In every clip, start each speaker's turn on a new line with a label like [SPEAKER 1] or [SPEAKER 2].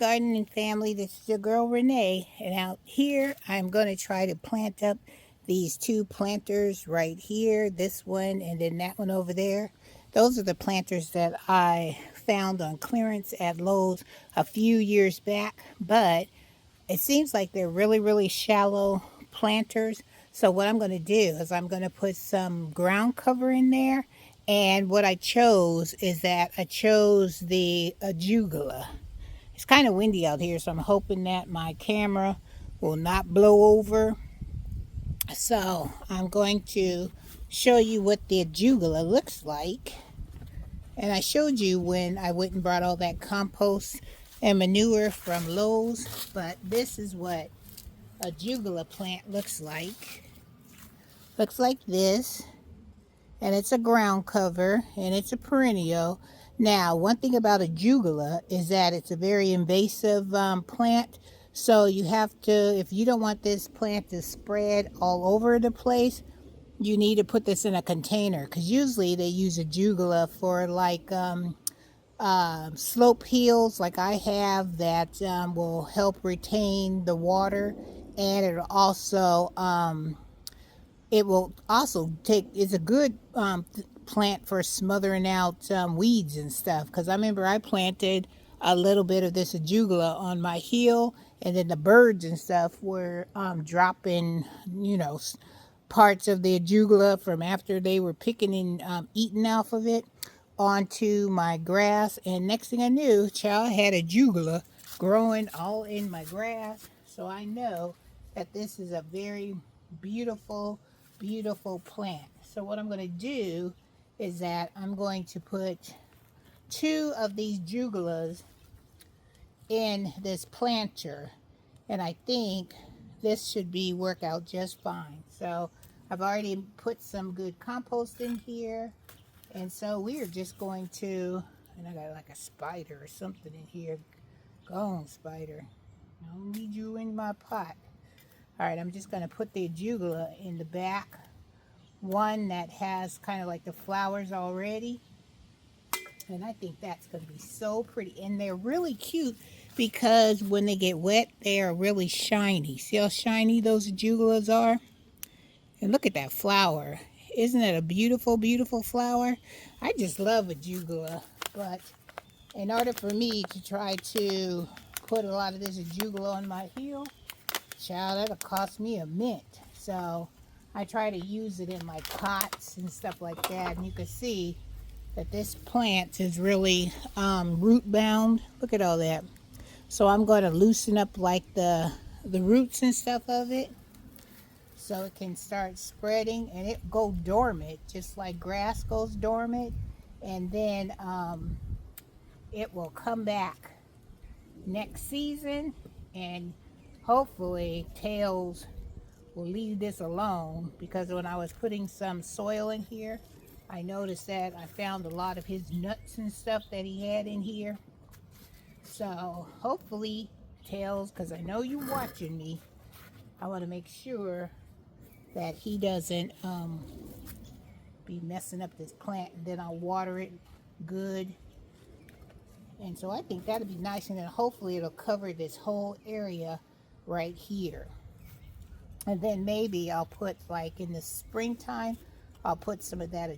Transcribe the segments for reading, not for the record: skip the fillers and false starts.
[SPEAKER 1] gardening family. This is your girl Renee, and out here I'm going to try to plant up these two planters right here, this one and then that one over there. Those are the planters that I found on clearance at Lowe's a few years back, but it seems like they're really shallow planters. So what I'm going to do is I'm going to put some ground cover in there, and what I chose is that I chose the arugula. It's kind of windy out here, so I'm hoping that my camera will not blow over. So I'm going to show you what the arugula looks like. And I showed you when I went and brought all that compost and manure from Lowe's. But this is what a arugula plant looks like. Looks like this. And it's a ground cover, and it's a perennial. Now, one thing about a arugula is that it's a very invasive plant. So you have to, if you don't want this plant to spread all over the place, you need to put this in a container. Because usually they use a arugula for like slope hills like I have that will help retain the water. And it will also take, it's a good plant for smothering out weeds and stuff. Because I remember I planted a little bit of this arugula on my hill, and then the birds and stuff were dropping, parts of the arugula from after they were picking and eating off of it onto my grass. And next thing I knew, child, I had arugula growing all in my grass. So I know that this is a very beautiful plant. So what I'm going to do is that I'm going to put two of these arugulas in this planter, and I think this should work out just fine. So I've already put some good compost in here, and so we are just going to, and I got like a spider or something in here. Go on, spider, I don't need you in my pot. All right, I'm just going to put the arugula in the back, one that has kind of like the flowers already. And I think that's going to be so pretty. And they're really cute because when they get wet, they are really shiny. See how shiny those arugulas are? And look at that flower. Isn't it a beautiful flower? I just love arugula. But in order for me to try to put a lot of this arugula on my hill, child, that'll cost me a mint. So I try to use it in my pots and stuff like that. And you can see that this plant is really root bound. Look at all that. So I'm going to loosen up like the roots and stuff of it so it can start spreading, and it go dormant just like grass goes dormant, and then it will come back next season, and hopefully Tails will leave this alone, because when I was putting some soil in here, I noticed that I found a lot of his nuts and stuff that he had in here. So hopefully Tails, because I know you're watching me, I want to make sure that he doesn't be messing up this plant, and then I'll water it good. And so I think that'll be nice, and then hopefully it'll cover this whole area right here. And then maybe I'll put, like in the springtime, I'll put some of that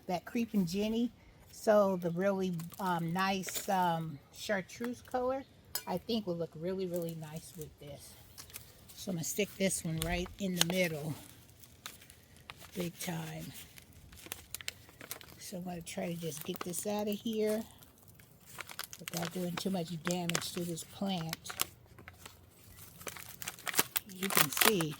[SPEAKER 1] that creeping Jenny. So the really nice chartreuse color, I think will look really nice with this. So I'm going to stick this one right in the middle, big time. So I'm going to try to just get this out of here without doing too much damage to this plant. You can see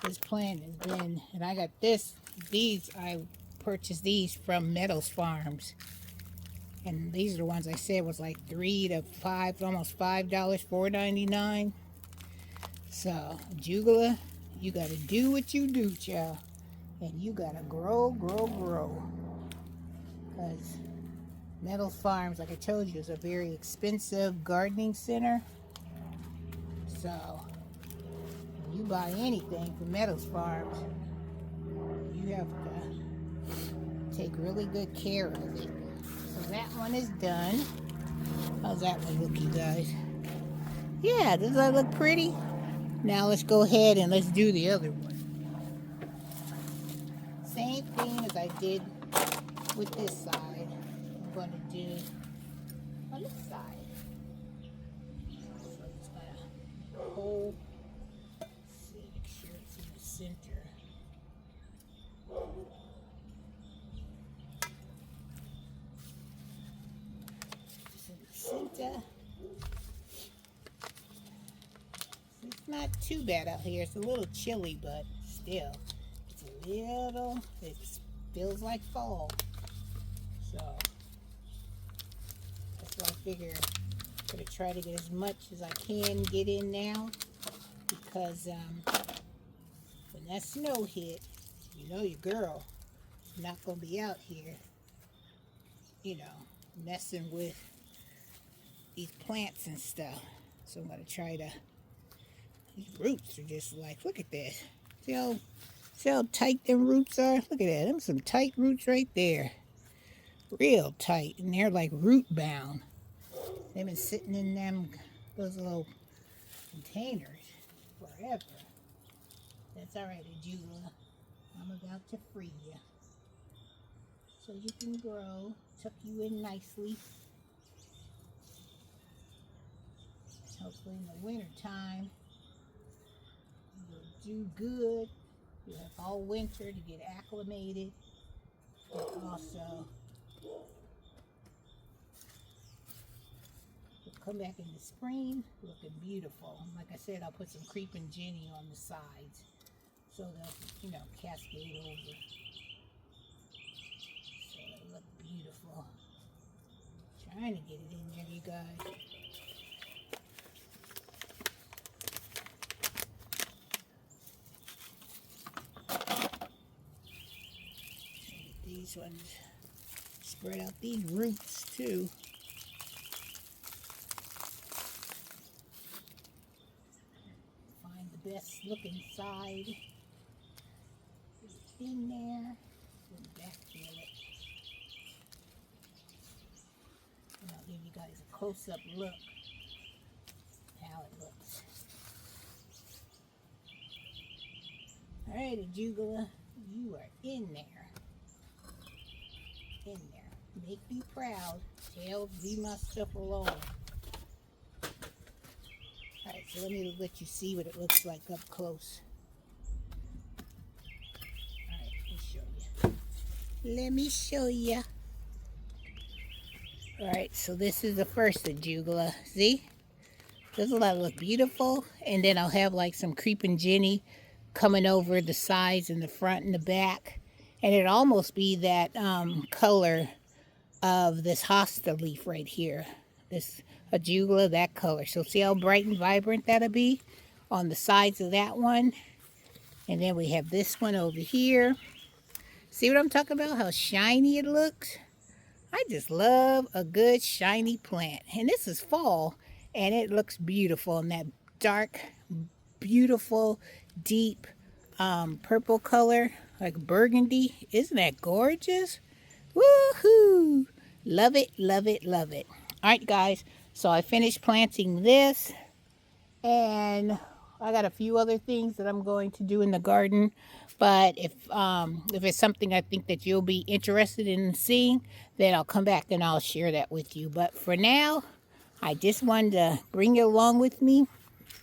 [SPEAKER 1] this plant has been, and I got I purchased these from Meadows Farms, and these are the ones I said was like $3 to $5, almost $5, $4.99. So arugula, you gotta do what you do, child, and you gotta grow, because Meadows Farms, like I told you, is a very expensive gardening center. So you buy anything from Meadows Farms, you have to take really good care of it. So that one is done. How's that one look, you guys? Yeah, does that look pretty? Now let's go ahead and let's do the other one. Same thing as I did with this side. I'm going to do on this side. So it's gonna hold. See, make sure it's in the center. It's in the center. It's not too bad out here. It's a little chilly, but still, it's a little. It feels like fall. So that's why I figure I'm gonna try to get as much as I can get in now, because when that snow hit, you know your girl is not gonna be out here, messing with these plants and stuff. So I'm gonna try to. These roots are just like, look at this. See how tight them roots are? Look at that. Them some tight roots right there. Real tight, and they're like root bound. They've been sitting in those little containers forever. That's all right, Ajula. I'm about to free you. So you can grow, tuck you in nicely. Hopefully in the winter time, you'll do good. You have all winter to get acclimated. But also, come back in the spring looking beautiful. Like I said, I'll put some creeping Jenny on the sides so they'll, cascade over. So they look beautiful. Trying to get it in there, you guys. These ones spread out these roots too. Best looking side in there. Backfill it. And I'll give you guys a close-up look how it looks. Alright, Ajugula, you are in there. In there. Make me proud. Leave my stuff alone. Alright, so let you see what it looks like up close. Alright, let me show you. Alright, so this is the first Ajugula. See? Doesn't that look beautiful? And then I'll have like some creeping Jenny coming over the sides and the front and the back. And it'll almost be that color of this hosta leaf right here. This Ajugula, that color. So see how bright and vibrant that'll be on the sides of that one. And then we have this one over here. See what I'm talking about? How shiny it looks? I just love a good shiny plant. And this is fall, and it looks beautiful in that dark, beautiful, deep purple color, like burgundy. Isn't that gorgeous? Woohoo! Love it, love it, love it. All right, guys. So I finished planting this, and I got a few other things that I'm going to do in the garden. But if it's something I think that you'll be interested in seeing, then I'll come back and I'll share that with you. But for now, I just wanted to bring you along with me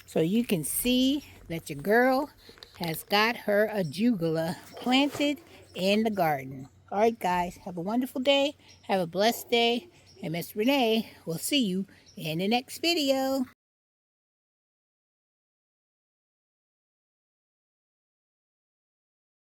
[SPEAKER 1] so you can see that your girl has got her Ajugula planted in the garden. All right, guys, have a wonderful day. Have a blessed day. And Miss Renee will see you in the next video.